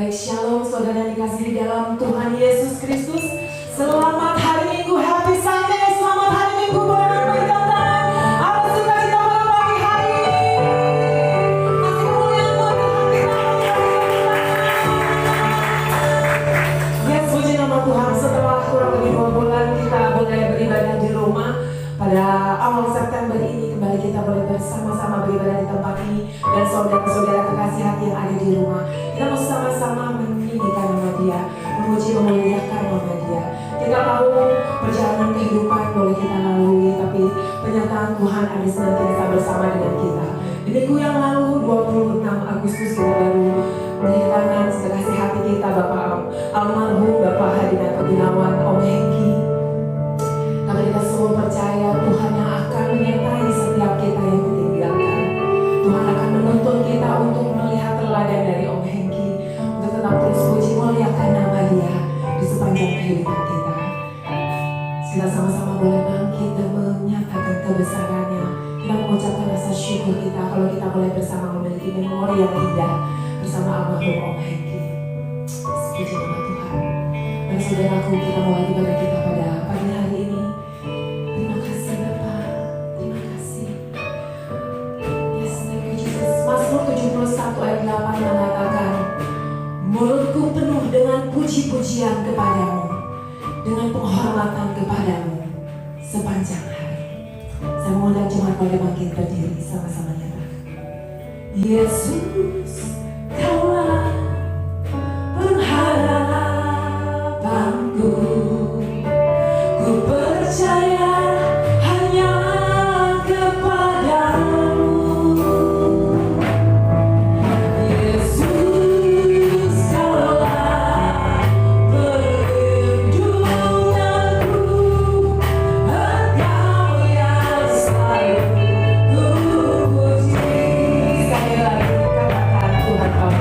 Baik, shalom saudara yang dikasihi dalam Tuhan Yesus Kristus. Selamat hari Minggu, happy Sunday. Selamat hari Minggu, boleh memberikan tangan. Apa sukacita pada pagi hari ini? Kasih kemuliaan buat Tuhan kita. Yes, puji nama Tuhan. Setelah kurang lebih 2 bulan kita boleh beribadah di rumah, pada awal September ini kembali kita boleh bersama-sama beribadah di tempat ini. Dan saudara-saudara kekasih hati yang ada di rumah, kita mau sama-sama meninggikan nama Dia, memuji memuliakan nama Dia. Kita tahu perjalanan kehidupan boleh kita lalui, tapi penyertaan Tuhan ada senantiasa bersama dengan kita. Di minggu yang lalu 26 Agustus kita baru menghilangkan sekasih hati kita Bapak almarhum Bapak Hadinata Gunawan, Om Hengki. Tapi kita semua percaya Tuhan yang akan menyertai setiap kita yang ditinggalkan. Tuhan akan menuntun kita untuk melihat teladan dari Om Hengki, untuk tetap terus puji muliakan nama Dia di sepanjang kehidupan kita. Kita sama-sama boleh bangkit dan menyatakan kebesarannya. Kita mengucapkan rasa syukur kita kalau kita boleh bersama memiliki memori yang indah bersama almarhum Om Hengki. Puji nama Tuhan. Dan saudaraku, kita mulai ibadah kita pada pagi hari ini. Terima kasih Bapak, terima kasih. Yes, thank you Jesus. Mazmur 71 ayat 8 mengatakan, mulutku penuh dengan puji-pujian kepadamu, dengan penghormatan kepadamu sepanjang hari. Saya mengundang jemaat boleh bangkit berdiri sama-sama nyatakan, Yesus, Kaulah pengharapanku, ku percaya hanya kepadamu. Yesus, Kaulah perlindunganku, Engkau yang selalu ku puji. Sekali lagi katakan Tuhan kau.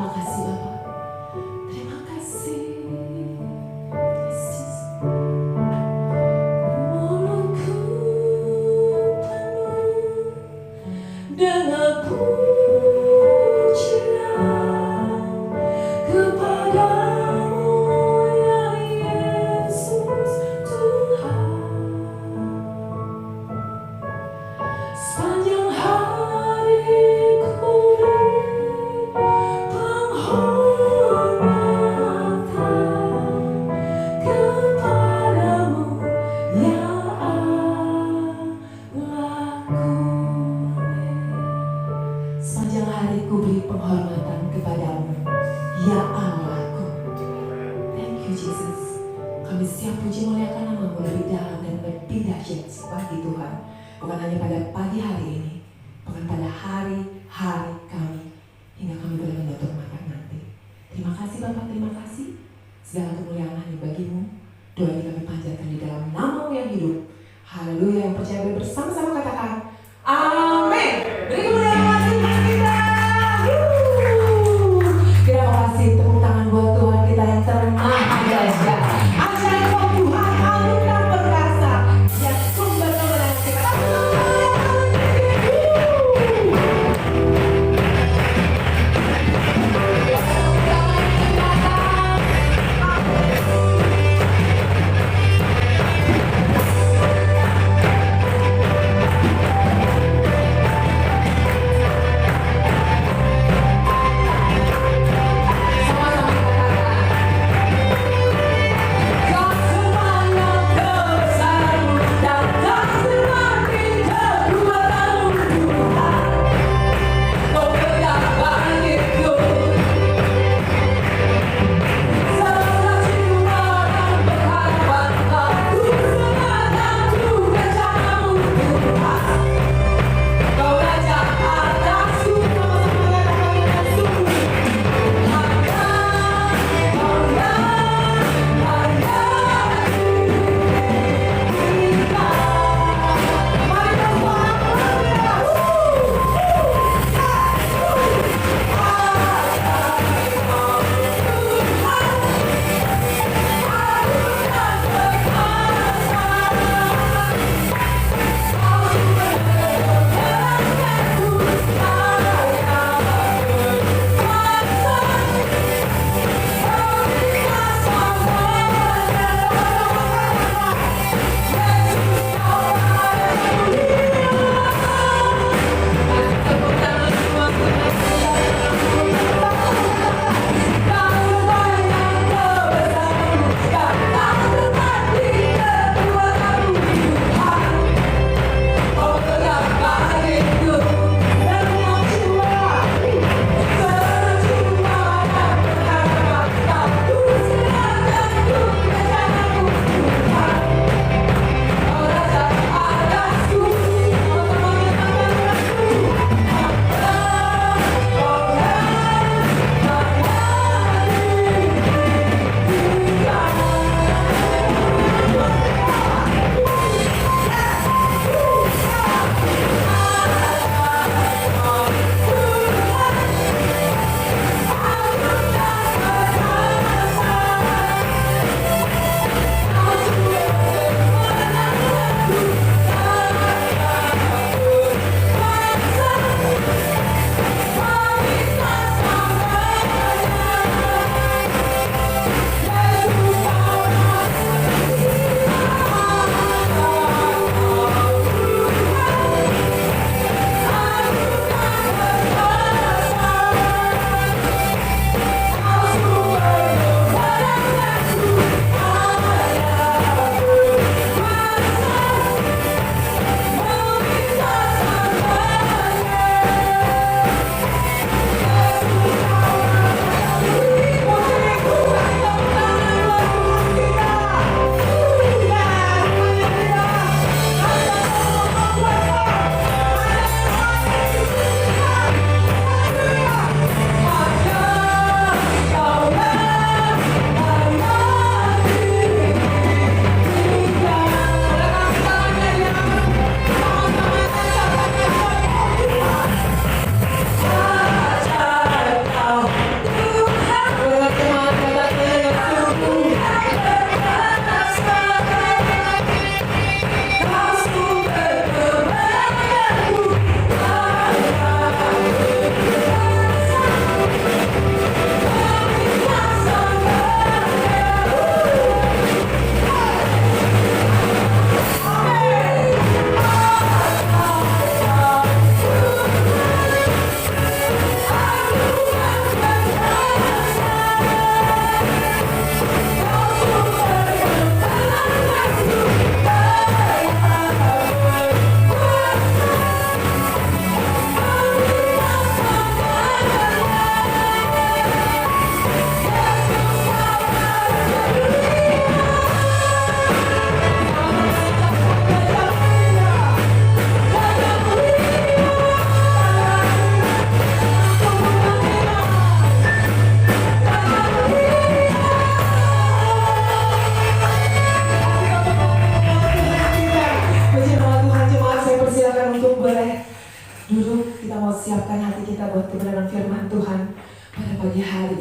Terima kasih Bapak. Terima kasih. Yesus. Mulutku penuh dengan pujian kepadamu ya Yesus Tuhan. Sepanjang hari ku beri penghormatan kepadamu ya Allahku. Sepanjang hari ku beri penghormatan kepadamu ya Allahku. Thank you Jesus. Kami siap puji muliakan namamu lebih dalam dan lebih dahsyat bagi Tuhan. Bukan hanya pada pagi hari ini, bukan pada hari-hari kami, hingga kami boleh menutup mata nanti. Terima kasih Bapak, terima kasih. Segala kemuliaan hanya bagimu. Doa ini kami panjatkan di dalam namamu yang hidup. Haleluya, yang percaya bersama-sama katakan amin. Beri kemuliaan lagi buat kita. Terima kasih, tepuk tangan buat Tuhan kita yang termaha dahsyat. Ajaib Tuhan, anugerah perkasa yang sumber kebenaran kita.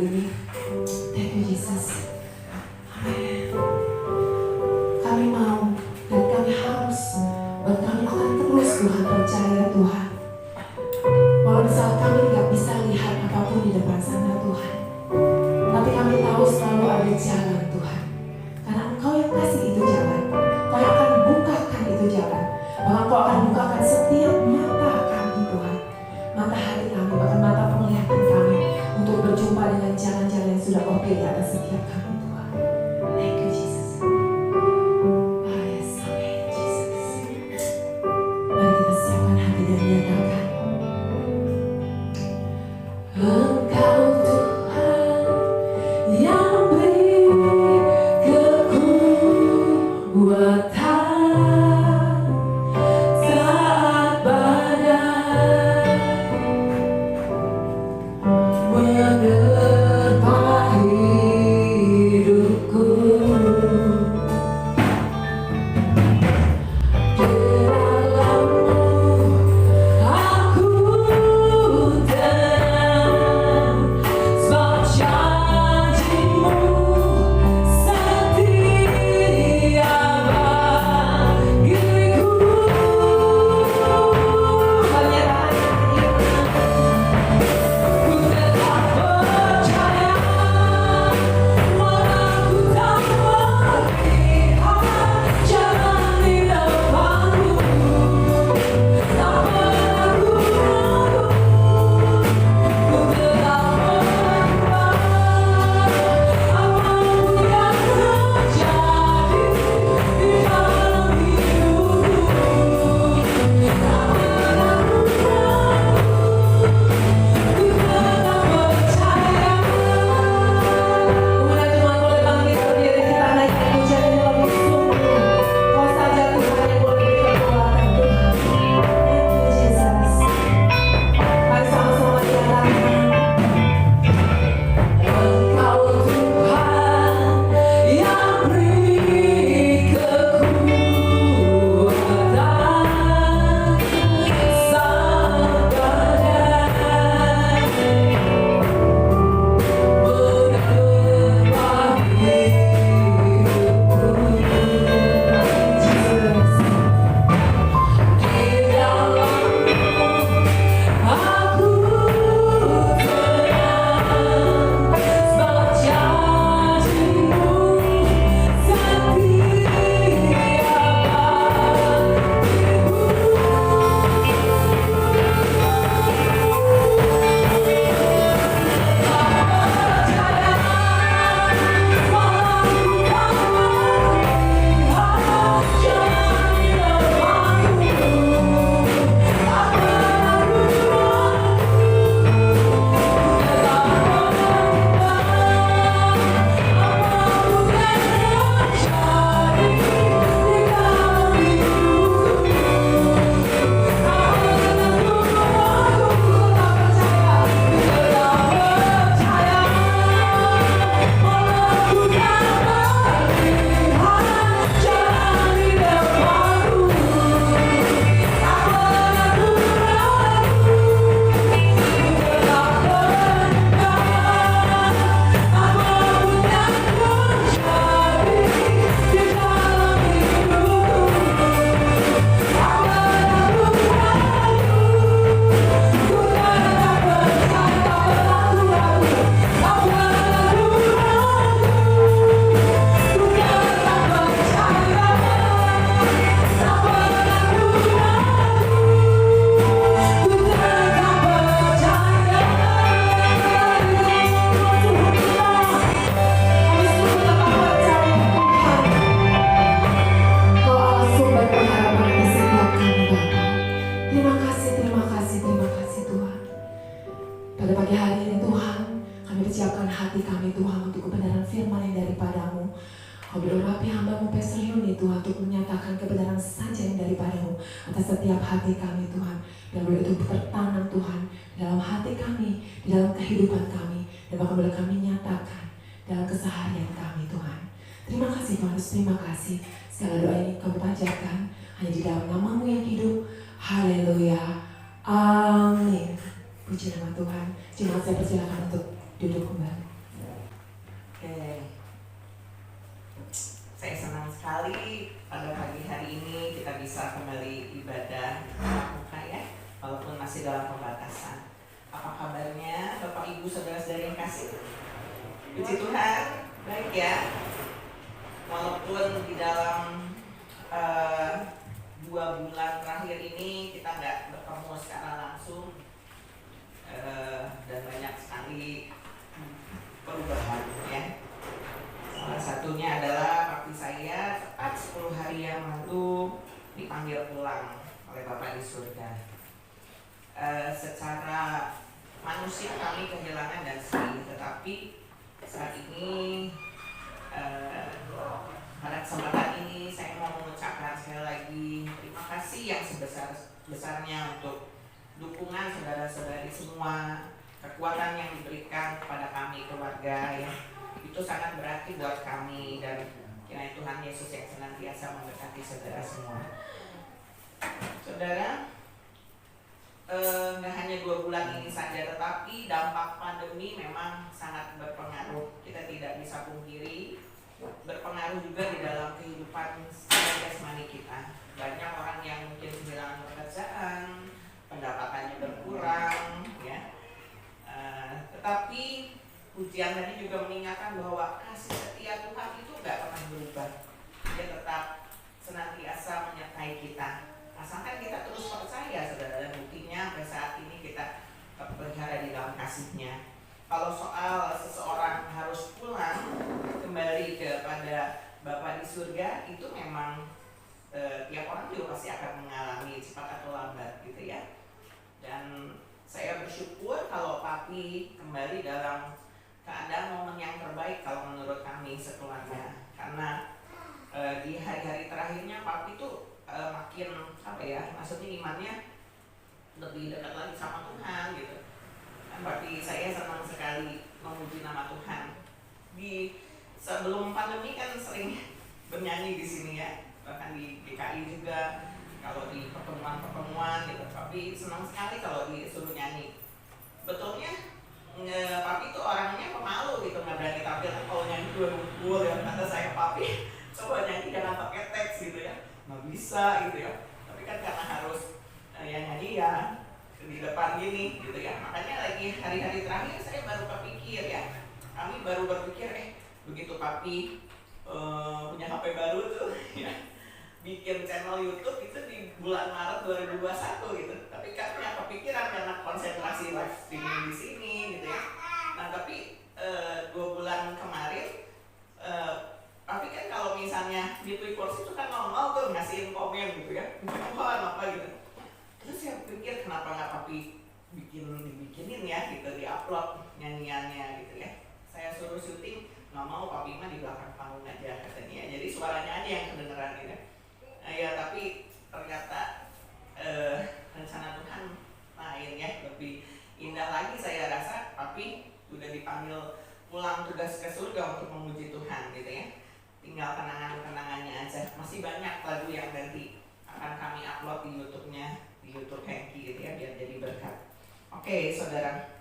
ini. Thank you Jesus. Amin. Kami mau dan kami harus dan kami akan terus Tuhan percaya Tuhan. Walau saat kami tidak bisa lihat apapun di depan sana Tuhan, tapi kami tahu selalu ada jalan Tuhan. Karena Engkau yang kasih itu jalan, Engkau yang akan bukakan itu jalan. Bahkan Engkau akan bukakan setiap mata kami Tuhan, mata hati kami, bahkan mata penglihatan kami untuk berjumpa dengan jalan-jalan yang sudah Kau pilih atas setiap kami Tuhan. Thank you Jesus. Oh yes, amen Jesus. Mari kita siapkan hati dan nyatakan, Engkau Tuhan yang beri kekuatan saat badai menerpa hidupku. Di dalam-Mu aku tenang, sebab janji-Mu setia bagiku. Ku tetap percaya, walau ku tak melihat jalan di depanku. Tak pernah ku ragu, ku tetap berubah. Apapun yang terjadi di dalam hidupku, tak pernah ku ragu, ku tetap percaya. Kemudian Tuhan boleh bangkit berdiri, kita naikkan pujian ini lebih sungguh. Kau saja Tuhan yang boleh beri kekuatan Tuhan. Thank you Jesus. Mari sama-sama nyatakan, Engkau Tuhan yang beri kekuatan saat badai menerpa hidupku. Jesus. Di dalam-Mu aku tenang, sebab janji-Mu setia Pada pagi hari ini Tuhan, kami persiapkan hati kami Tuhan untuk kebenaran firman yang daripada-Mu. Kau berurapi hamba-Mu Pesriun ini Tuhan untuk menyatakan kebenaran saja yang daripada-Mu atas setiap hati kami Tuhan. Dan boleh itu tertanam Tuhan di dalam hati kami, di dalam kehidupan kami, dan bahkan boleh kami nyatakan dalam keseharian kami Tuhan. Terima kasih Tuhan, terima kasih. Segala doa ini kami panjatkan hanya di dalam nama-Mu yang hidup. Haleluya. Amin. Puji nama Tuhan. Jemaat saya persilakan untuk duduk kembali. Oke, saya senang sekali pada pagi hari ini kita bisa kembali ibadah muka ya, walaupun masih dalam pembatasan. Apa kabarnya Bapak Ibu Saudara-saudari yang kasih? Puji Tuhan, baik ya. Walaupun di dalam 2 bulan terakhir ini kita nggak bertemu secara langsung, dan banyak sekali perubahan ya. Salah satunya adalah papi saya tepat 10 hari yang lalu dipanggil pulang oleh Bapa di surga. Secara manusia kami kehilangan dan sedih, tetapi saat ini pada kesempatan ini saya mau mengucapkan sekali lagi terima kasih yang sebesar-besarnya untuk dukungan saudara-saudari semua, kekuatan yang diberikan kepada kami keluarga ya. Itu sangat berarti buat kami, dan kiranya Tuhan Yesus yang senantiasa memberkati saudara semua. Saudara, nggak hanya 2 bulan ini saja, tetapi dampak pandemi memang sangat berpengaruh. Kita tidak bisa pungkiri, berpengaruh juga di dalam kehidupan jasmani kita. Banyak orang yang mungkin kehilangan pekerjaan, pendapatannya berkurang, ya. Tetapi pujian tadi juga mengingatkan bahwa kasih setia Tuhan itu nggak pernah berubah. Dia tetap senantiasa menyertai kita. Asalkan kita terus percaya, saudara, dan buktinya sampai saat ini kita berpelihara di dalam kasih-Nya. Kalau soal seseorang harus pulang kembali kepada Bapa di surga, itu memang tiap orang juga pasti akan mengalami cepat atau lambat gitu ya. Dan saya bersyukur kalau papi kembali dalam keadaan momen yang terbaik kalau menurut kami sekeluarga. Karena di hari-hari terakhirnya papi tuh makin maksudnya imannya lebih dekat lagi sama Tuhan gitu. Berarti saya senang sekali memuji nama Tuhan. Di sebelum pandemi kan sering bernyanyi di sini ya, bahkan di GKI juga kalau di pertemuan gitu. Tapi senang sekali kalau disuruh nyanyi. Betulnya papi itu orangnya pemalu gitu, nggak berani tampil. Kalau nyanyi dua ya, kata saya papi coba nyanyi jangan pakai teks gitu ya, nggak bisa gitu ya. Tapi kan karena harus yang nyanyi ya di depan gini gitu ya. Makanya lagi hari-hari terakhir saya baru berpikir ya, kami baru berpikir begitu papi punya HP baru tuh ya, bikin channel YouTube itu di bulan Maret 2021 gitu. Tapi kan punya kepikiran karena konsentrasi live streaming di sini gitu ya. Nah tapi 2 bulan kemarin tapi kan kalau misalnya di Twitter itu kan normal tuh ngasihin komen gitu ya, apa gitu. Terus saya pikir kenapa nggak papi dibikinin ya gitu, diupload nyanyiannya gitu ya. Saya suruh syuting, nggak mau, papi mah di belakang panggung aja katanya. Jadi suaranya aja yang kedengeran gitu. Ya tapi ternyata rencana Tuhan lain ya, lebih indah lagi saya rasa. Papi udah dipanggil pulang tugas ke surga untuk memuji Tuhan gitu ya. Tinggal kenangan-kenangannya aja. Masih banyak lagu yang nanti akan kami upload di YouTube-nya, di YouTube Hengki gitu ya, biar jadi berkat. Oke, saudara.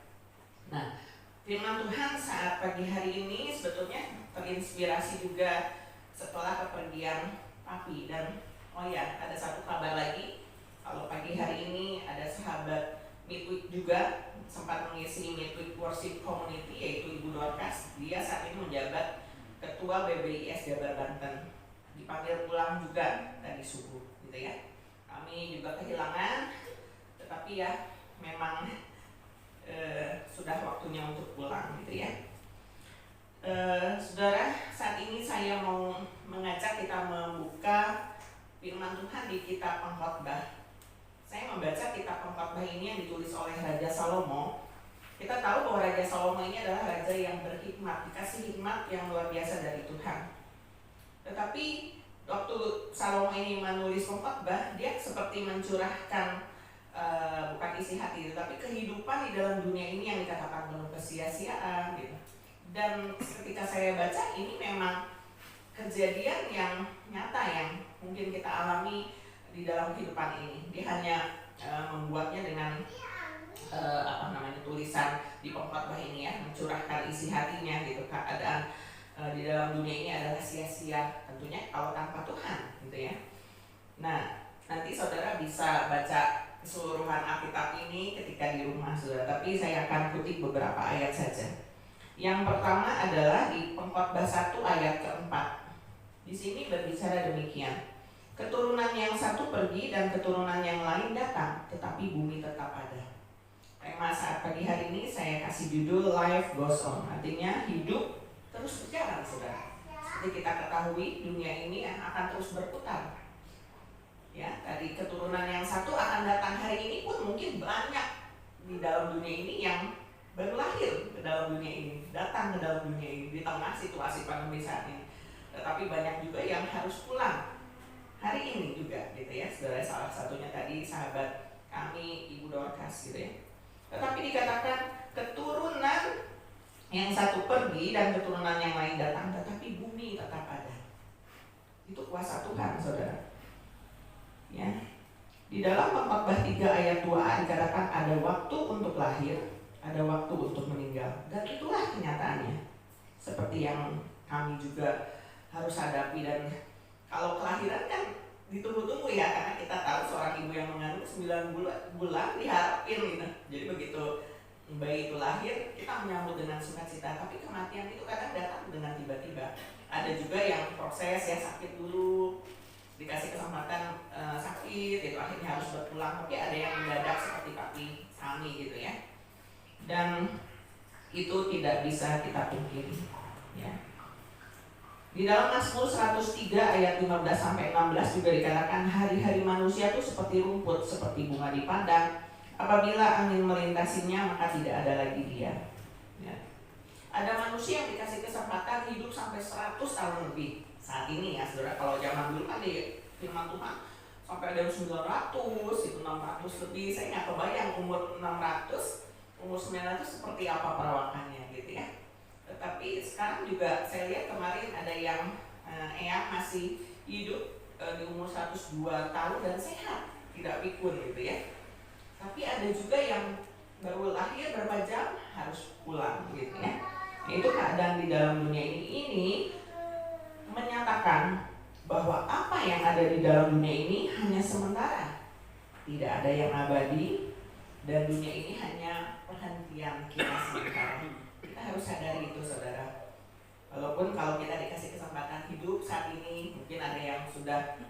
Nah, firman Tuhan saat pagi hari ini sebetulnya terinspirasi juga setelah kepergian papi. Dan oh ya, ada satu kabar lagi. Kalau pagi hari ini ada sahabat Midweek juga sempat mengisi Midweek Worship Community, yaitu Ibu Dorcas. Dia saat ini menjabat Ketua BBIS Jabar Banten. Dipanggil pulang juga tadi subuh gitu ya. Kami juga kehilangan, tetapi ya memang sudah waktunya untuk pulang gitu ya. Saudara, saat ini saya mau mengajak kita membuka firman Tuhan di kitab Pengkhotbah. Saya membaca kitab Pengkhotbah ini yang ditulis oleh Raja Salomo. Kita tahu bahwa Raja Salomo ini adalah raja yang berhikmat, dikasih hikmat yang luar biasa dari Tuhan. Tetapi waktu Salomo ini menulis Pengkhotbah, dia seperti mencurahkan bukan isi hati, tetapi kehidupan di dalam dunia ini yang dikatakan penuh kesia-siaan gitu. Dan ketika saya baca, ini memang kejadian yang nyata yang mungkin kita alami di dalam kehidupan ini. Dia hanya membuatnya dengan tulisan di Pengkhotbah ini ya, mencurahkan isi hatinya gitu, keadaan di dalam dunia ini adalah sia-sia, tentunya kalau tanpa Tuhan, gitu ya. Nah, nanti saudara bisa baca keseluruhan Alkitab ini ketika di rumah saudara, tapi saya akan kutip beberapa ayat saja. Yang pertama adalah di Pengkhotbah 1 ayat keempat. Di sini berbicara demikian: keturunan yang satu pergi dan keturunan yang lain datang, tetapi bumi tetap ada. Tema saat pagi hari ini saya kasih judul Life Goes On, artinya hidup terus berjalan saudara. Seperti kita ketahui, dunia ini akan terus berputar. Ya, tadi keturunan yang satu akan datang hari ini pun mungkin banyak di dalam dunia ini yang baru lahir ke dalam dunia ini, datang ke dalam dunia ini di tengah situasi pandemi saat ini. Tetapi banyak juga yang harus pulang hari ini juga, gitu ya. Saudara, salah satunya tadi sahabat kami Ibu Dorcas, gitu ya. Tetapi dikatakan keturunan yang satu pergi dan keturunan yang lain datang, tetapi bumi tetap ada. Itu kuasa Tuhan, saudara. Ya, di dalam Pengkhotbah 3 ayat 2a dikatakan ada waktu untuk lahir, ada waktu untuk meninggal, dan itulah kenyataannya. Seperti yang kami juga harus hadapi, dan kalau kelahiran kan ditunggu-tunggu ya, karena kita tahu seorang ibu yang mengandung 9 bulan diharapin gitu. Jadi begitu bayi itu lahir, kita menyambut dengan sukacita, tapi kematian itu kadang datang dengan tiba-tiba. Ada juga yang proses ya, sakit dulu, dikasih kesempatan sakit, itu akhirnya harus berpulang. Tapi ada yang mendadak seperti papi kami gitu ya. Dan itu tidak bisa kita pungkiri. Ya. Di dalam Mazmur 103 ayat 15 sampai 16 juga dikatakan hari-hari manusia itu seperti rumput, seperti bunga di padang. Apabila angin melintasinya maka tidak ada lagi dia. Ya. Ada manusia yang dikasih kesempatan hidup sampai 100 tahun lebih. Saat ini ya saudara, kalau zaman dulu kan di firman Tuhan sampai ada 900, itu 600 lebih. Saya nggak kebayang umur 600, umur 900 seperti apa perawakannya gitu ya. Tetapi sekarang juga saya lihat kemarin ada yang eyang masih hidup di umur 102 tahun dan sehat, tidak pikun gitu ya. Tapi ada juga yang baru lahir berapa jam harus pulang gitu ya. Itu keadaan di dalam dunia ini menyatakan bahwa apa yang ada di dalam dunia ini hanya sementara, tidak ada yang abadi, dan dunia ini hanya perhentian kita sementara. Kita harus sadari itu saudara. Walaupun kalau kita dikasih kesempatan hidup saat ini, mungkin ada yang sudah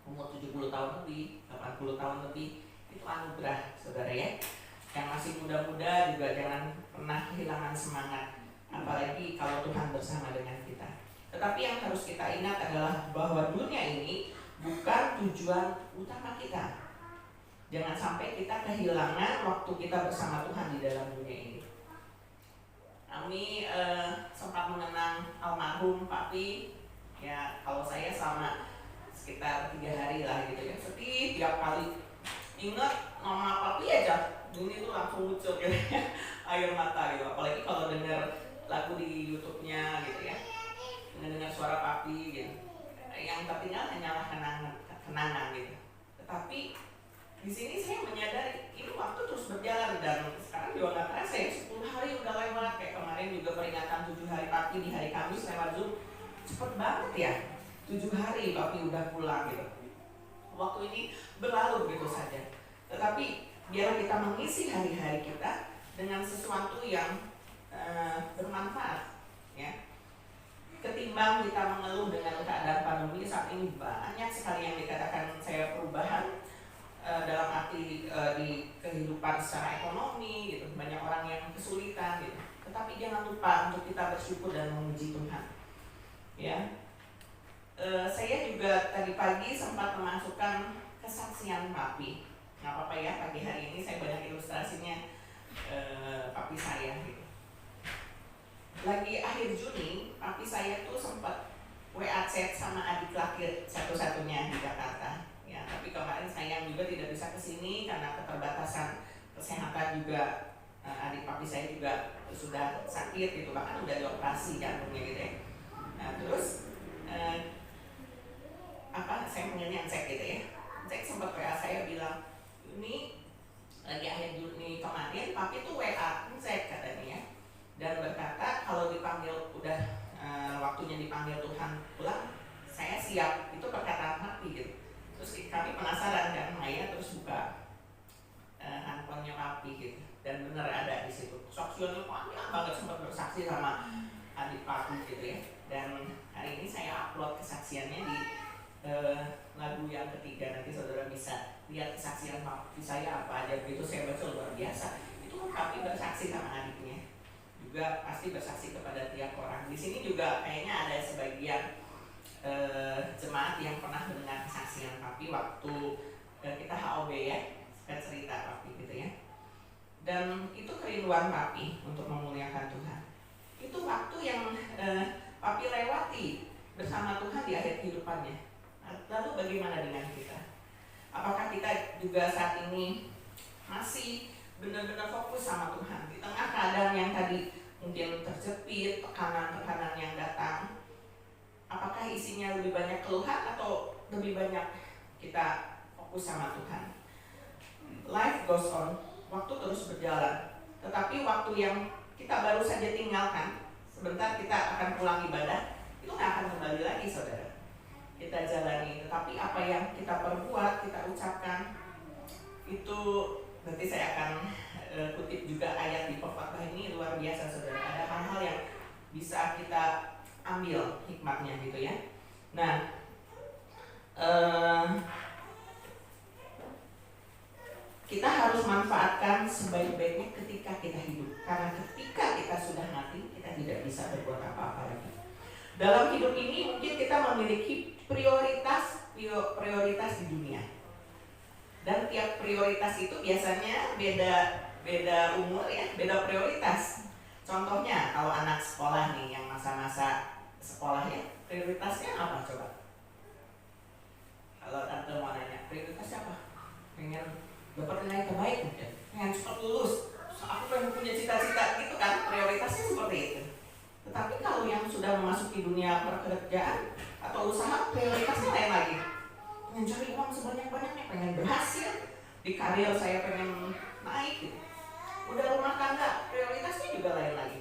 umur 70 tahun lebih, 80 tahun lebih, itu anugerah saudara ya. Yang masih muda-muda juga jangan pernah kehilangan semangat, apalagi kalau Tuhan bersama dengan kita. Tetapi yang harus kita ingat adalah bahwa dunia ini bukan tujuan utama kita. Jangan sampai kita kehilangan waktu kita bersama Tuhan di dalam dunia ini. Kami sempat mengenang almarhum Papi. Ya, kalau saya sama sekitar 3 hari lah gitu ya. Sedih tiap kali ingat nama Papi aja, ini tuh langsung muncul gitu ya, air mata gitu. Apalagi kalau dengar lagu di YouTube-nya gitu ya, dengar suara Papi gitu. Yang tertinggal hanyalah kenangan gitu. Tetapi di sini saya menyadari ini waktu terus berjalan, dan sekarang juga nggak terasa ya, 10 hari udah lewat. Kayak kemarin juga peringatan 7 hari Papi di hari Kamis lewat Zoom, cepet banget ya, 7 hari Papi udah pulang gitu. Waktu ini berlalu begitu saja. Tetapi biarlah kita mengisi hari-hari kita dengan sesuatu yang bermanfaat ya. Ketimbang kita mengeluh dengan keadaan pandemi saat ini, banyak sekali yang dikatakan saya perubahan dalam arti di kehidupan secara ekonomi gitu. Banyak orang yang kesulitan gitu. Tetapi jangan lupa untuk kita bersyukur dan memuji Tuhan. Ya. Saya juga tadi pagi sempat memasukkan kesaksian Papi. Nggak apa-apa ya, pagi hari ini saya banyak ilustrasinya Papi saya gitu. Lagi akhir Juni, Papi saya tuh sempat WA chat sama adik laki satu-satunya di Jakarta. Ya, tapi kemarin sayang juga tidak bisa kesini karena keterbatasan kesehatan juga. Adik Papi saya juga sudah sakit gitu, bahkan udah dioperasi jantungnya gitu ya. Nah terus saya pengennya cek gitu ya. Cek sempat WA saya bilang, ini lagi akhir Juni kemarin Papi tuh WA cek katanya ya, dan berkata kalau dipanggil udah waktunya dipanggil Tuhan pulang, saya siap. Itu perkataan Papi gitu. Terus kami penasaran kan, Maya terus buka handphonenya Papi gitu, dan bener ada di situ saksiannya panjang banget, sempat bersaksi sama adik Papi gitu ya. Dan hari ini saya upload kesaksiannya di lagu yang ketiga, nanti saudara bisa lihat kesaksian Papi saya apa aja begitu. Saya baca luar biasa. Itu kan Papi bersaksi sama adiknya, juga pasti bersaksi kepada tiap orang. Di sini juga kayaknya ada sebagian jemaat yang pernah mendengar kesaksian Papi waktu kita HOB ya, cerita Papi gitu ya. Dan itu kerinduan Papi untuk memuliakan Tuhan. Itu waktu yang Papi lewati bersama Tuhan di akhir kehidupannya. Lalu bagaimana dengan kita? Apakah kita juga saat ini masih benar-benar fokus sama Tuhan di tengah keadaan yang tadi mungkin terjepit, tekanan-tekanan yang datang? Apakah isinya lebih banyak keluhan atau lebih banyak kita fokus sama Tuhan? Life goes on, waktu terus berjalan. Tetapi waktu yang kita baru saja tinggalkan, sebentar kita akan pulang ibadah, itu nggak akan kembali lagi saudara. Kita jalani, tetapi apa yang kita perbuat, kita ucapkan, itu nanti saya akan kutip juga ayat di Pengkhotbah ini luar biasa saudara. Ada hal-hal yang bisa kita ambil hikmatnya gitu ya. Nah, kita harus manfaatkan sebaik-baiknya ketika kita hidup. Karena ketika kita sudah mati, kita tidak bisa berbuat apa-apa lagi. Dalam hidup ini mungkin kita memiliki prioritas di dunia. Dan tiap prioritas itu biasanya beda umur ya, beda prioritas. Contohnya kalau anak sekolah nih yang masa-masa sekolah ya, prioritasnya apa coba? Kalau tante mau nanya, prioritasnya apa? Pengen dapat nilai terbaik mungkin, pengen cepat lulus, aku pengen punya cita-cita gitu kan, prioritasnya seperti itu. Tetapi kalau yang sudah memasuki dunia pekerjaan atau usaha, prioritasnya lain lagi. Pengen cari uang sebanyak-banyaknya, pengen berhasil di karir, saya pengen naik gitu. Udah rumah tangga, prioritasnya juga lain lagi.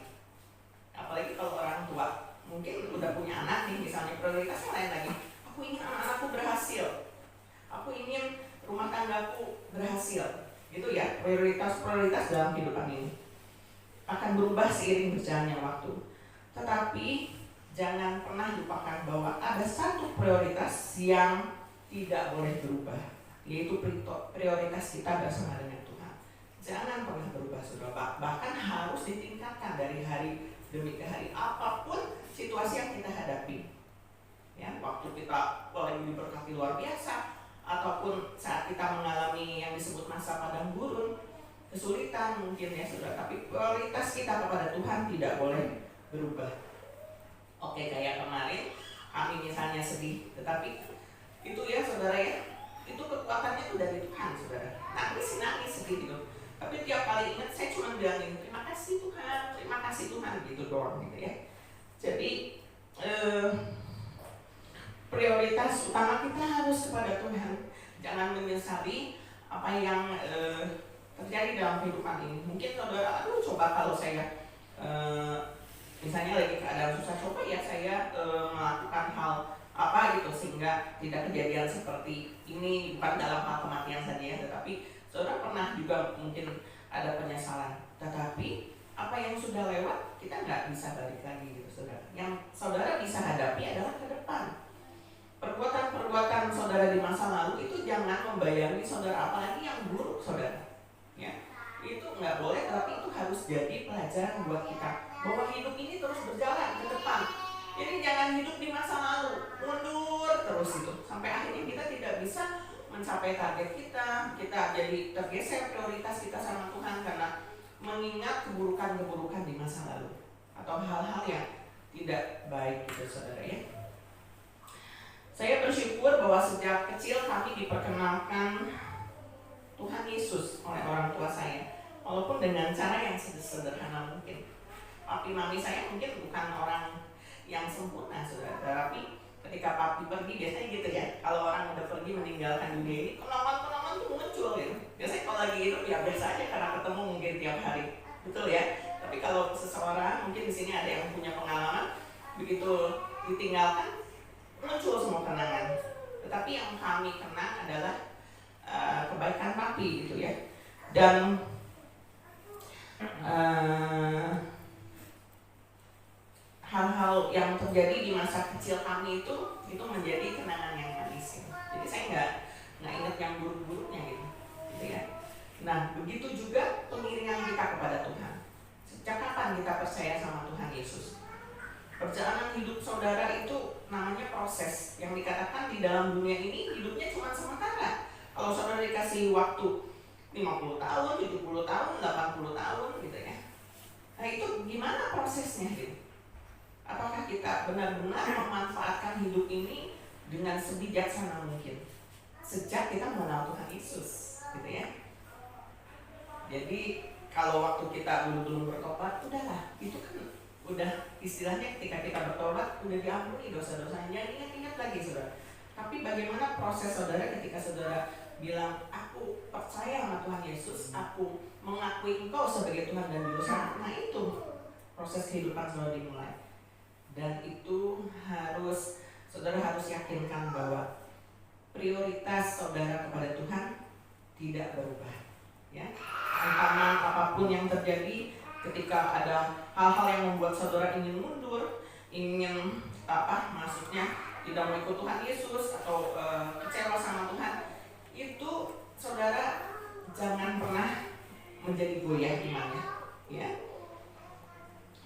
Apalagi kalau orang tua, mungkin udah punya anak nih, misalnya prioritasnya lain lagi. Aku ingin anak-anakku berhasil, aku ingin rumah tanggaku berhasil, gitu ya. Prioritas dalam kehidupan ini akan berubah seiring berjalannya waktu. Tetapi jangan pernah lupakan bahwa ada satu prioritas yang tidak boleh berubah, yaitu prioritas kita bersama dengan Tuhan. Jangan pernah berubah saudara, bahkan harus ditingkatkan dari hari demi hari apapun situasi yang kita hadapi. Ya, waktu kita lagi diberkati luar biasa, ataupun saat kita mengalami yang disebut masa padang gurun, kesulitan mungkin ya saudara, tapi prioritas kita kepada Tuhan tidak boleh berubah. Oke, kayak kemarin kami misalnya sedih, tetapi itu ya saudara ya, itu kekuatannya itu dari Tuhan saudara. Nangis sedih gitu, tapi tiap kali ingat saya cuma bilangin terima kasih Tuhan gitu doang gitu ya. Jadi prioritas utama kita harus kepada Tuhan. Jangan menyesali apa yang terjadi dalam kehidupan ini. Mungkin saudara, coba kalau saya misalnya lagi keadaan susah, coba ya saya melakukan hal apa gitu sehingga tidak kejadian seperti ini, bukan dalam hal kematian saja ya, tetapi saudara pernah juga mungkin ada penyesalan. Tetapi apa yang sudah lewat kita nggak bisa balik lagi gitu saudara. Yang saudara bisa hadapi adalah ke depan. Perbuatan saudara di masa lalu itu jangan membayangi saudara, apalagi yang buruk saudara. Ya, itu nggak boleh, tapi itu harus jadi pelajaran buat kita bahwa hidup ini terus berjalan ke depan. Jadi jangan hidup di masa lalu, mundur terus itu sampai akhirnya kita tidak bisa mencapai target kita jadi tergeser prioritas kita sama Tuhan karena mengingat keburukan-keburukan di masa lalu atau hal-hal yang tidak baik gitu saudara ya. Saya bersyukur bahwa sejak kecil kami diperkenalkan Tuhan Yesus oleh orang tua saya, walaupun dengan cara yang sederhana mungkin. Papi mami saya mungkin bukan orang yang sempurna saudara, tapi ketika papi pergi biasanya gitu ya, kalau orang udah pergi meninggalkan dunia ini, kenangan-kenangan tuh muncul gitu. Biasanya kalau lagi hidup ya biasa aja karena ketemu mungkin tiap hari, betul ya. Tapi kalau seseorang mungkin di sini ada yang punya pengalaman, begitu begitu ditinggalkan muncul semua kenangan. Tetapi yang kami kenang adalah kebaikan papi gitu ya. Dan hal-hal yang terjadi di masa kecil kami itu menjadi kenangan yang manis. Jadi saya nggak ingat yang buruk-buruknya gitu ya. Nah, begitu juga pengiringan kita kepada Tuhan. Sejak kapan kita percaya sama Tuhan Yesus? Perjalanan hidup saudara itu namanya proses. Yang dikatakan di dalam dunia ini hidupnya cuma sementara. Kalau saudara dikasih waktu 50 tahun, 70 tahun, 80 tahun gitu ya. Nah, itu gimana prosesnya gitu? Apakah kita benar-benar memanfaatkan hidup ini dengan sebijaksana mungkin? Sejak kita mengenal Tuhan Yesus gitu ya. Jadi kalau waktu kita belum bertobat, udahlah, itu kan udah istilahnya ketika kita bertobat udah diampuni dosa-dosanya, jangan ingat-ingat lagi saudara. Tapi bagaimana proses saudara ketika saudara bilang aku percaya sama Tuhan Yesus, aku mengakui Engkau sebagai Tuhan dan Juru Selamat. Nah itu proses kehidupan saudara dimulai. Dan itu saudara harus yakinkan bahwa prioritas saudara kepada Tuhan tidak berubah. Ya, tantangan apapun yang terjadi, ketika ada hal-hal yang membuat saudara ingin mundur, ingin maksudnya tidak mengikut Tuhan Yesus atau kecewa sama Tuhan, itu saudara jangan pernah menjadi goyah imannya. Ya.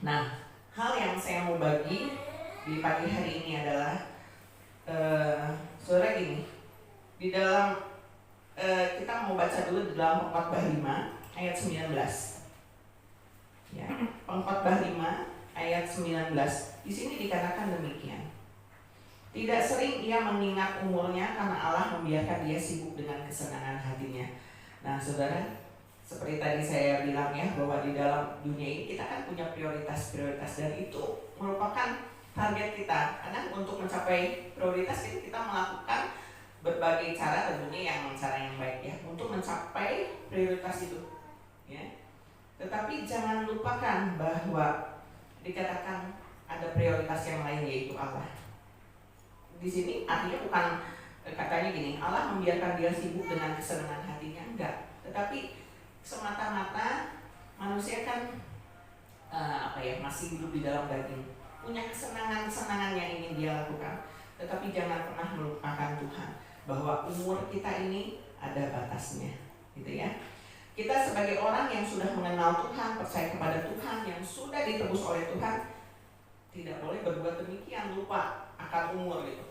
Nah, hal yang saya mau bagi di pagi hari ini adalah saudara gini, di dalam kita mau baca dulu di dalam Pengkhotbah 5 ayat 19. Ya, Pengkhotbah 5 ayat 19. Di sini dikatakan demikian. Tidak sering ia mengingat umurnya karena Allah membiarkan dia sibuk dengan kesenangan hatinya. Nah, saudara, seperti tadi saya bilang ya, bahwa di dalam dunia ini kita kan punya prioritas-prioritas dan itu merupakan target kita. Karena untuk mencapai prioritas kita melakukan berbagai cara, tentunya cara yang baik ya, untuk mencapai prioritas itu. Ya. Tetapi jangan lupakan bahwa dikatakan ada prioritas yang lain, yaitu Allah. Di sini artinya bukan katanya gini, Allah membiarkan dia sibuk dengan kesenangan hatinya, enggak. Tetapi semata-mata manusia kan masih hidup di dalam daging, punya kesenangan yang ingin dia lakukan. Tetapi jangan pernah melupakan Tuhan, bahwa umur kita ini ada batasnya, gitu ya. Kita sebagai orang yang sudah mengenal Tuhan, percaya kepada Tuhan, yang sudah ditebus oleh Tuhan, tidak boleh berbuat demikian, lupa akan umur gitu.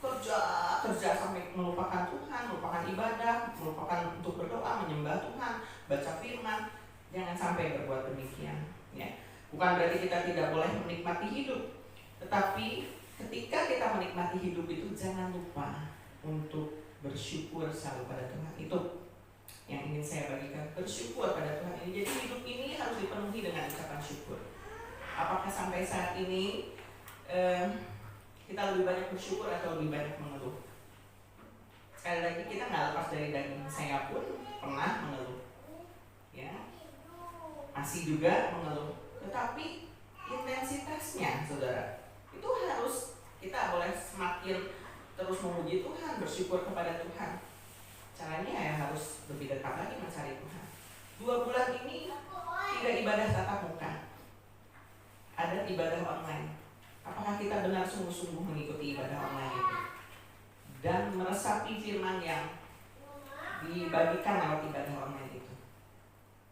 Kerja sampai melupakan Tuhan, melupakan ibadah, melupakan untuk berdoa, menyembah Tuhan, baca firman. Jangan sampai berbuat demikian, ya. Bukan berarti kita tidak boleh menikmati hidup, tetapi ketika kita menikmati hidup itu jangan lupa untuk bersyukur selalu pada Tuhan. Itu yang ingin saya bagikan, bersyukur pada Tuhan ini. Jadi hidup ini harus dipenuhi dengan ucapan syukur. Apakah sampai saat ini kita lebih banyak bersyukur atau lebih banyak mengeluh? Sekali lagi, kita nggak lepas dari daging. Saya pun pernah mengeluh, ya, masih juga mengeluh. Tetapi intensitasnya, saudara, itu harus kita boleh semakin terus memuji Tuhan, bersyukur kepada Tuhan. Caranya ya harus lebih dekat lagi mencari Tuhan. 2 bulan ini tidak ibadah tatap muka, ada ibadah online. Apakah kita benar sungguh-sungguh mengikuti ibadah online itu dan meresapi firman yang dibagikan lewat ibadah online itu?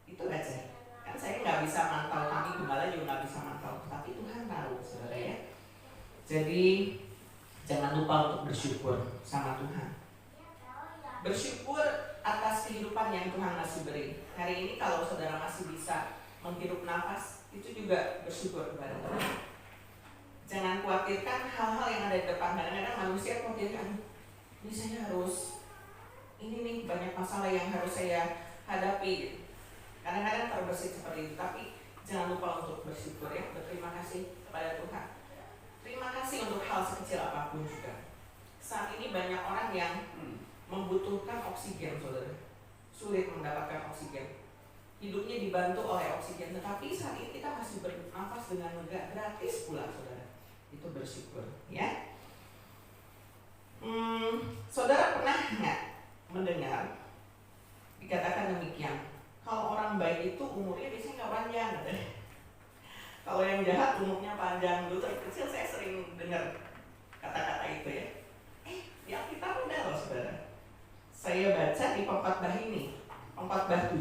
Itu aja. Kan saya nggak bisa mantau, kami gembala juga nggak bisa mantau, tapi Tuhan tahu, saudara ya. Jadi jangan lupa untuk bersyukur sama Tuhan. Bersyukur atas kehidupan yang Tuhan masih beri. Hari ini kalau saudara masih bisa menghirup nafas, itu juga bersyukur kepada Tuhan. Jangan khawatirkan hal-hal yang ada di depan. Kadang-kadang manusia khawatirkan, ini saya harus, ini nih banyak masalah yang harus saya hadapi. Kadang-kadang terbesit seperti itu, tapi jangan lupa untuk bersyukur ya, berterima kasih kepada Tuhan. Terima kasih untuk hal sekecil apapun juga. Saat ini banyak orang yang membutuhkan oksigen, saudara. Sulit mendapatkan oksigen. Hidupnya dibantu oleh oksigen, tetapi saat ini kita masih bernafas dengan lega, gratis pula, saudara. Itu bersyukur, ya. Saudara pernah nggak mendengar dikatakan demikian? Kalau orang baik itu umurnya biasanya nggak panjang, katanya. Kalau yang jahat umurnya panjang. Dulu dari kecil saya sering dengar kata-kata itu, ya. Di Alkitab ada loh, saudara. Saya baca di Pengkhotbah ini, Pengkhotbah 7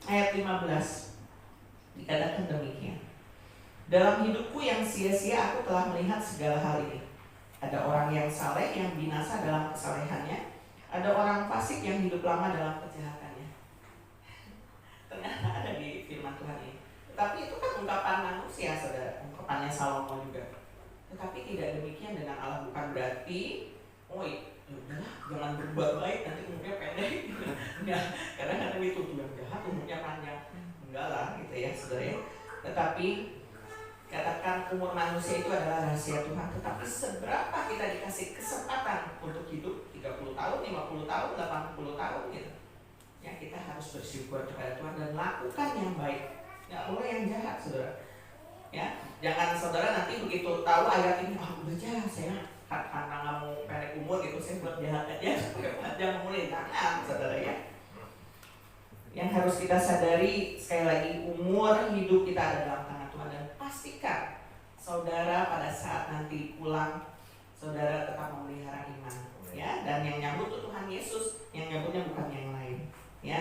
ayat 15, dikatakan demikian. Dalam hidupku yang sia-sia aku telah melihat segala hal ini. Ada orang yang saleh yang binasa dalam kesalehannya, ada orang fasik yang hidup lama dalam kejahatannya. Ternyata ada di firman Tuhan ini. Tetapi itu kan ungkapan manusia, saudara, ungkapannya Salomo juga. Tetapi tidak demikian dengan Allah. Bukan berarti, udahlah, jangan berbuat baik nanti umurnya pendek. Enggak, kadang-kadang itu yang jahat umurnya panjang. Enggak lah, gitu ya, saudara. Tetapi katakan umur manusia itu adalah rahasia Tuhan. Tetapi seberapa kita dikasih kesempatan untuk hidup 30 tahun, 50 tahun, 80 tahun gitu. Ya, kita harus bersyukur kepada Tuhan dan lakukan yang baik. Nggak boleh yang jahat, saudara. Ya, jangan saudara nanti begitu tahu ayat ini, udah jahat saya karena nggak mau pendek umur gitu, saya buat jahat aja supaya panjang umurnya. Jangan, saudara, ya. Yang harus kita sadari sekali lagi, umur hidup kita ada dalam tangan Tuhan, dan pastikan saudara pada saat nanti pulang, saudara tetap memelihara iman, ya. Dan yang nyambut itu Tuhan Yesus, yang nyambutnya bukan yang lain, ya.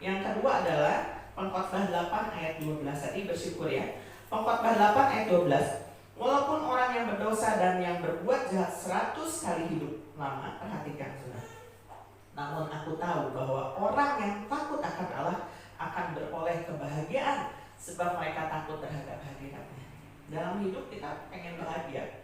Yang kedua adalah Pengkhotbah 8 ayat 12 tadi, bersyukur, ya. Pengkhotbah 8 ayat 12. Walaupun orang yang berdosa dan yang berbuat jahat 100 kali hidup lama, perhatikan, saudara. Namun aku tahu bahwa orang yang takut akan Allah akan beroleh kebahagiaan, sebab mereka takut terhadap hadiratnya. Dalam hidup kita pengen bahagia,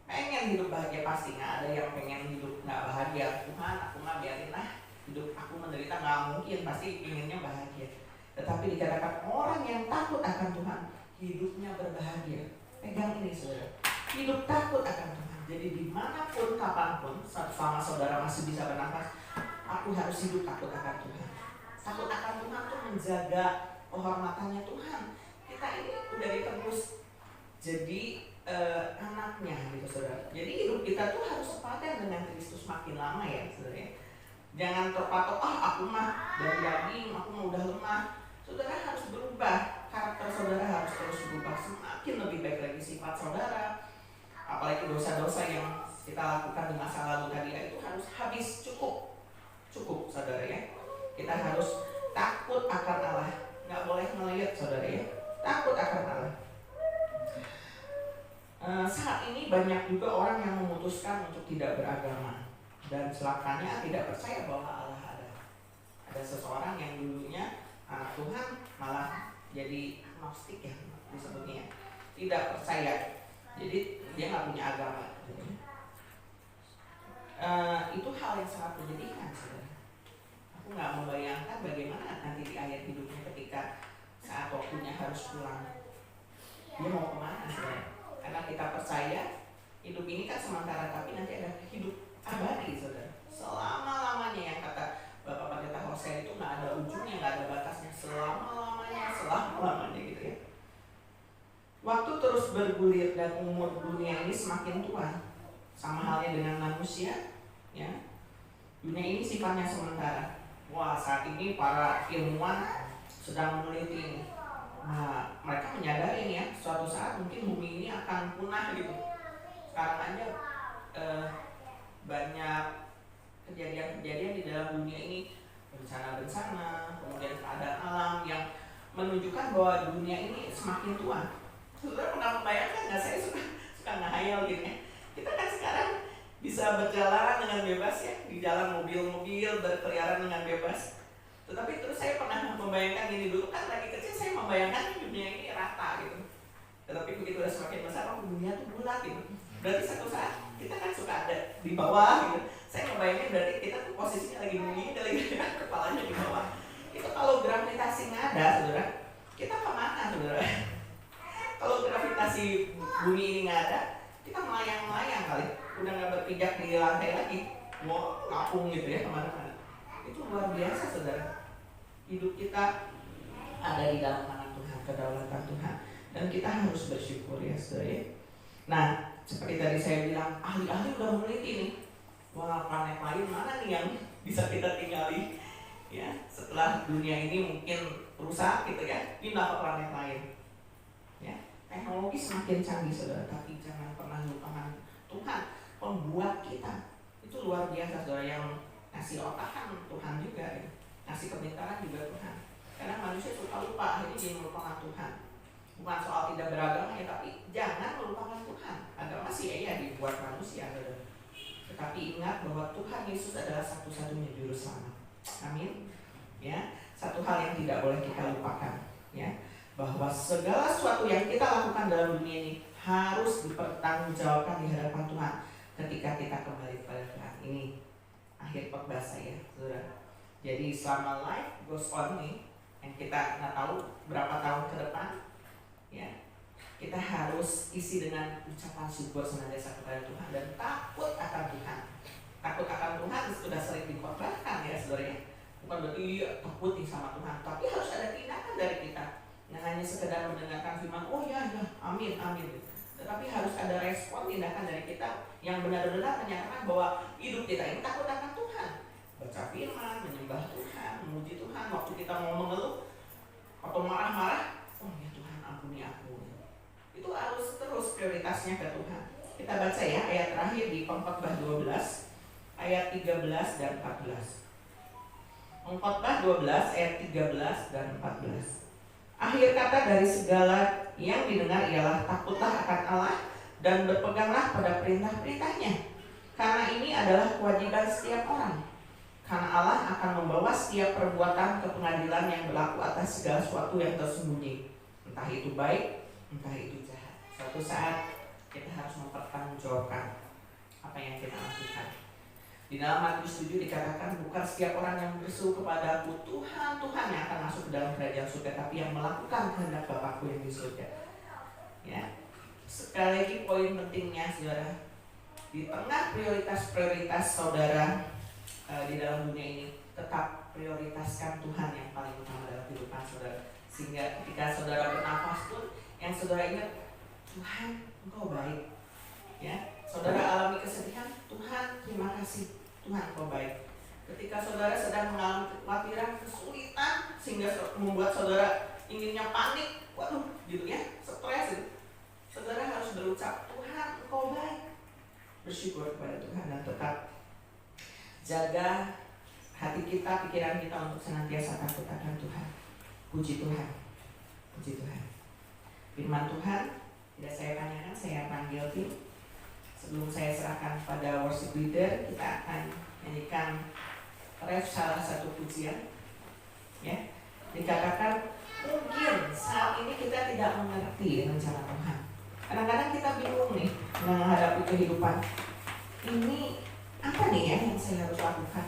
pengen hidup bahagia, pasti. Nggak ada yang pengen hidup nggak bahagia. Tuhan, aku mah biarin lah hidup aku menderita, nggak mungkin, pasti inginnya bahagia. Tetapi dikatakan orang yang takut akan Tuhan hidupnya berbahagia. Pegang ini, saudara, hidup takut akan Tuhan. Jadi dimanapun, kapanpun, selama saudara masih bisa bernafas, aku harus hidup takut akan Tuhan. Takut akan Tuhan tuh menjaga kehormatannya Tuhan. Kita ini udah ditebus jadi anaknya, gitu, saudara. Jadi hidup kita tuh harus sepadan dengan Kristus makin lama, ya, saudara. Jangan terpatok, aku mah dari daging, aku mah udah lemah. Saudara harus berubah, karakter saudara harus terus berubah, semakin lebih baik lagi sifat saudara. Apalagi dosa-dosa yang kita lakukan di masa lalu tadi, itu harus habis, cukup, saudara, ya. Kita harus takut akan Allah, nggak boleh ngelihat, saudara, ya. Takut akan Allah. Saat ini banyak juga orang yang memutuskan untuk tidak beragama, dan celakanya tidak percaya bahwa Allah ada. Ada seseorang yang dulunya anak Tuhan malah jadi agnostik, ya, disebutnya, tidak percaya. Jadi dia nggak punya agama. Itu hal yang sangat menyedihkan, saudara. Aku nggak membayangkan bagaimana nanti di akhir hidupnya ketika saat waktunya harus pulang. Dia mau kemana, saudara? Karena kita percaya hidup ini kan sementara, tapi nanti ada hidup abadi, saudara. Selama-lamanya, yang kata Bapak Pendeta Hosea itu nggak ada ujungnya, nggak ada batasnya, selama-lamanya gitu, ya. Waktu terus bergulir dan umur dunia ini semakin tua, sama halnya dengan manusia, ya. Dunia ini sifatnya sementara. Wah, saat ini para ilmuwan sedang meneliti ini. Nah, mereka menyadari, ya, suatu saat mungkin bumi ini akan punah, gitu. Sekarang aja banyak kejadian-kejadian di dalam dunia ini, bencana-bencana, kemudian keadaan alam yang menunjukkan bahwa dunia ini semakin tua. Saudara pernah membayangkan nggak? Saya suka ngehayal gitu, ya. Kita kan sekarang bisa berjalan dengan bebas, ya, di jalan mobil-mobil berkeliaran dengan bebas. Tetapi terus saya pernah membayangkan ini, dulu kan lagi kecil saya membayangkan dunia ini rata, gitu. Tetapi begitu udah semakin besar, dunia tuh bulat, gitu. Berarti satu saat kita kan suka ada di bawah, gitu. Saya membayangkan berarti kita tuh posisinya lagi begini, lagi kepalanya di bawah. Itu kalau gravitasi nggak ada, saudara, kita kemana, saudara? Kalau gravitasi bumi ini nggak ada, kita melayang-melayang kali, udah nggak berpijak di lantai lagi, mau ngapung gitu, ya, kemana-mana. Itu luar biasa, saudara. Hidup kita ada di dalam tangan Tuhan, kedaulatan Tuhan, dan kita harus bersyukur, ya, saudara. Nah, seperti tadi saya bilang, ahli-ahli udah meneliti nih, wah planet lain mana nih yang bisa kita tinggali, ya setelah dunia ini mungkin rusak gitu ya, pindah ke planet lain. Ya, teknologi semakin canggih saudara, tapi jangan pernah lupakan Tuhan pembuat kita. Itu luar biasa saudara, yang ngasih otak kan Tuhan juga ya. Ngasih pemerintahan juga Tuhan. Karena manusia suka lupa, akhirnya dia melupakan Tuhan. Bukan soal tidak beragama ya, tapi jangan melupakan Tuhan. Agama sih ya dibuat manusia saudara. Tetapi ingat bahwa Tuhan Yesus adalah satu-satunya juru selamat. Amin. Ya, satu hal yang tidak boleh kita lupakan, ya, bahwa segala sesuatu yang kita lakukan dalam dunia ini harus dipertanggungjawabkan di hadapan Tuhan ketika kita kembali kepada Tuhan. Ini akhir khotbah saya, saudara. Jadi selama life goes on nih, yang kita nggak tahu berapa tahun ke depan, ya, kita harus isi dengan ucapan syukur senantiasa kepada Tuhan dan takut akan Tuhan. Takut akan Tuhan sudah sering dikhotbahkan ya saudara. Bukan berarti takut nih sama Tuhan, tapi harus ada tindakan dari kita. Nah, hanya sekedar mendengarkan firman, oh ya, amin, amin. Tetapi harus ada respon tindakan dari kita yang benar-benar menyatakan bahwa hidup kita ini takut akan Tuhan. Baca firman, menyembah Tuhan, memuji Tuhan. Waktu kita mau mengeluh atau marah-marah, oh ya Tuhan ampuni aku. Itu harus terus prioritasnya ke Tuhan. Kita baca ya ayat terakhir di Pengkhotbah 12 ayat 13 dan 14. Pengkhotbah 12 ayat 13 dan 14. Akhir kata dari segala yang didengar ialah takutlah akan Allah dan berpeganglah pada perintah-perintahnya. Karena ini adalah kewajiban setiap orang. Karena Allah akan membawa setiap perbuatan ke pengadilan yang berlaku atas segala sesuatu yang tersembunyi. Entah itu baik, entah itu jahat. Suatu saat kita harus mempertanggungjawabkan apa yang kita lakukan. Di dalam Matius 7 dikatakan bukan setiap orang yang berseru kepadaku Tuhan, Tuhan yang akan masuk ke dalam kerajaan surga, tapi yang melakukan kehendak Bapakku yang di surga. Ya, sekali lagi poin pentingnya saudara, di tengah prioritas-prioritas saudara di dalam dunia ini, tetap prioritaskan Tuhan yang paling utama dalam kehidupan saudara. Sehingga ketika saudara bernafas pun, yang saudara ingat Tuhan, Engkau baik. Ya, saudara alami kesedihan, Tuhan terima kasih. Tuhan Engkau baik. Ketika saudara sedang mengalami kekhawatiran, kesulitan sehingga membuat saudara inginnya panik, waduh gitu ya, stres gitu. Saudara harus berucap Tuhan Engkau baik. Bersyukur kepada Tuhan dan tetap jaga hati kita, pikiran kita untuk senantiasa takut akan Tuhan. Puji Tuhan. Puji Tuhan. Firman Tuhan tidak saya tanyakan, saya panggil tim. Sebelum saya serahkan pada worship leader, kita akan nyanyikan ref salah satu pujian. Ya, dikatakan mungkin saat ini kita tidak mengerti rencana Tuhan. Kadang-kadang kita bingung nih menghadapi kehidupan. Ini apa nih ya yang saya harus lakukan?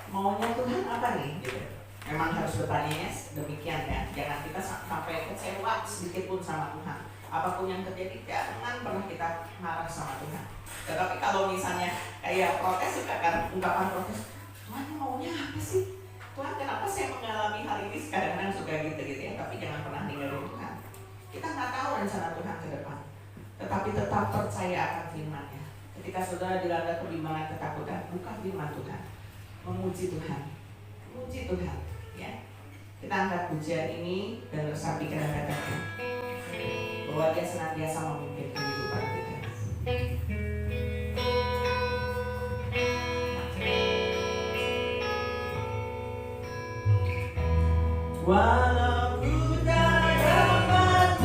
Maunya Tuhan apa nih? Gitu. Memang harus bertanya demikian ya. Jangan kita sampai kecewa sedikit pun sama Tuhan. Apapun yang terjadi, jangan pernah kita marah sama Tuhan. Tetapi kalau misalnya kayak protes, suka kan ungkapan protes, Tuhan maunya apa sih? Tuhan kenapa saya mengalami hal ini? Kadang-kadang suka gitu ya. Tapi jangan pernah ninggalin Tuhan. Kita nggak tahu rencana Tuhan ke depan. Tetapi tetap percaya akan firman-Nya. Ketika saudara dilanda kebimbangan, ketakutan, buka firman Tuhan. Memuji Tuhan. Memuji Tuhan. Ya. Kita angkat pujian ini dan resapi kadang-kadang bahwa Dia senantiasa memimpin kehidupan kita. Walau ku tak dapat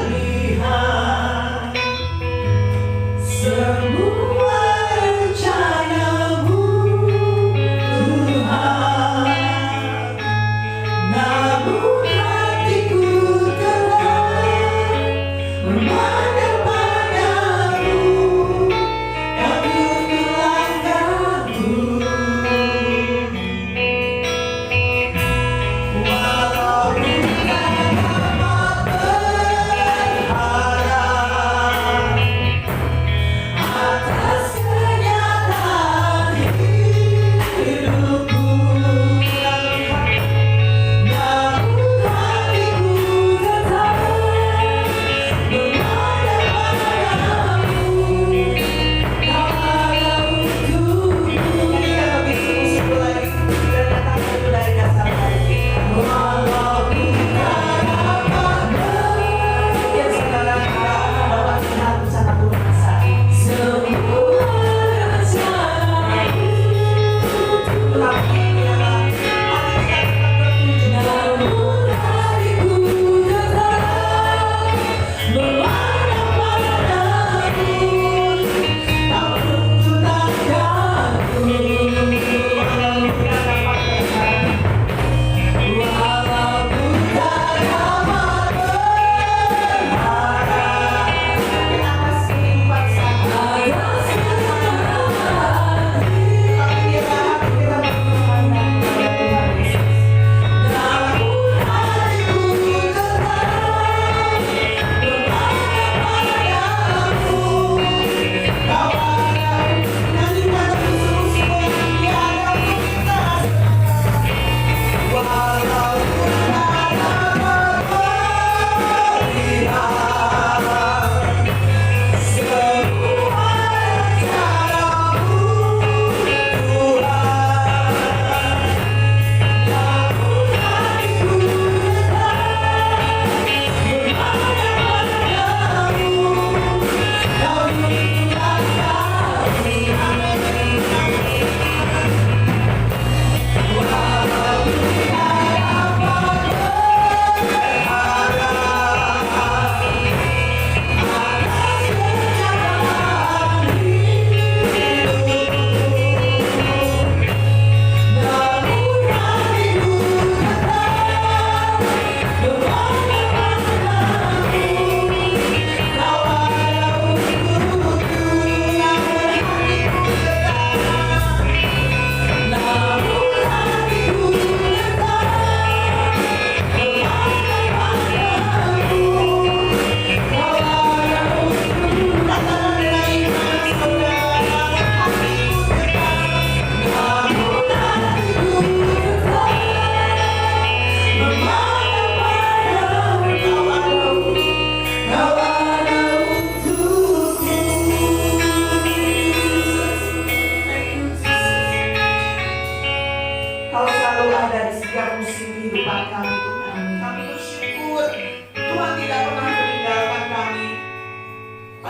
melihat semua rencana-Mu Tuhan, namun hatiku tetap memandang padamu, takut melangkahmu. Walau ku tak dapat berharap atas kenyataan hidupku, namun hatiku tetap memandang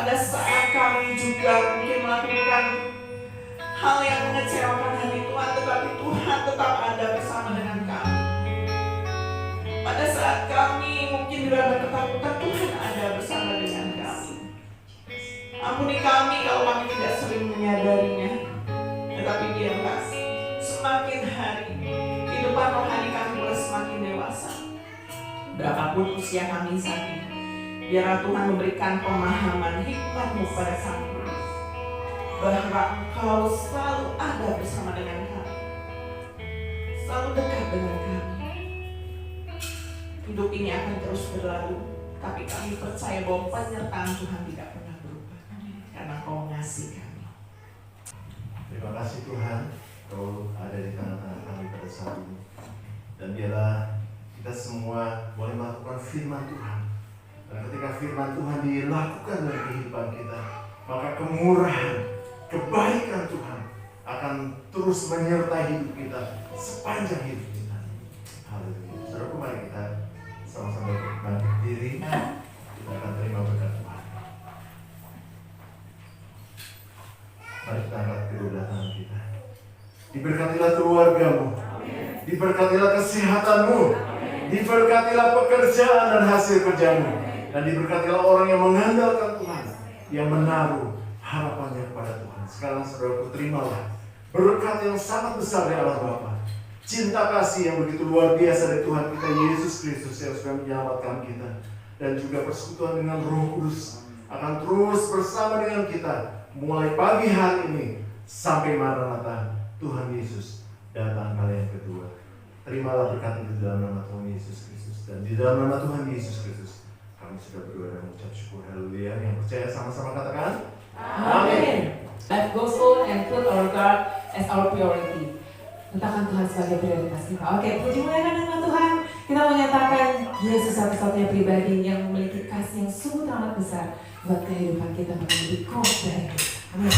pada saat kami juga mungkin melakukan hal yang mengecewakan hati Tuhan, tetapi Tuhan tetap ada bersama dengan kami. Pada saat kami mungkin berada ketakutan, Tuhan ada bersama dengan kami. Ampuni kami kalau kami tidak sering menyadarinya, tetapi biarlah semakin hari kehidupan rohani kami boleh semakin dewasa. Berapapun usia kami saat ini, biarlah Tuhan memberikan pemahaman hikmat-Mu pada kami, bahwa Engkau selalu ada bersama dengan kami, selalu dekat dengan kami. Hidup ini akan terus berlalu, tapi kami percaya bahwa penyertaan Tuhan tidak pernah berubah, karena Engkau mengasihi kami. Terima kasih Tuhan, Kau ada di tengah-tengah kami pada saat ini. Dan biarlah kita semua boleh melakukan firman Tuhan. Dan ketika firman Tuhan dilakukan dalam kehidupan kita, maka kemurahan, kebaikan Tuhan akan terus menyertai hidup kita sepanjang hidup kita. Haleluya. Saudara, mari kita sama-sama bangkit diri. Kita akan terima berkat Tuhan. Mari kita angkat kedua tangan kita. Diberkatilah keluargamu, diberkatilah kesehatanmu, diberkatilah pekerjaan dan hasil kerjamu, dan diberkatilah orang yang mengandalkan Tuhan, yang menaruh harapannya kepada Tuhan. Sekarang saudaraku, terimalah berkat yang sangat besar dari Allah Bapa, cinta kasih yang begitu luar biasa dari Tuhan kita Yesus Kristus yang sudah menyelamatkan kita, dan juga persekutuan dengan Roh Kudus akan terus bersama dengan kita mulai pagi hari ini sampai Maranatha Tuhan Yesus datang kali yang kedua. Terimalah berkat itu dalam nama Tuhan Yesus Kristus, dan di dalam nama Tuhan Yesus Kristus kami sudah berdoa dan mengucap syukur. Haleluya. Yang percaya sama-sama katakan Amin. Life goes on and put our God as our priority. Letakkan Tuhan sebagai prioritas kita. Oke, puji muliakan nama Tuhan. Kita menyatakan Yesus satu-satunya pribadi yang memiliki kasih yang sungguh amat besar buat kehidupan kita menjadi lebih kuat dari Amin.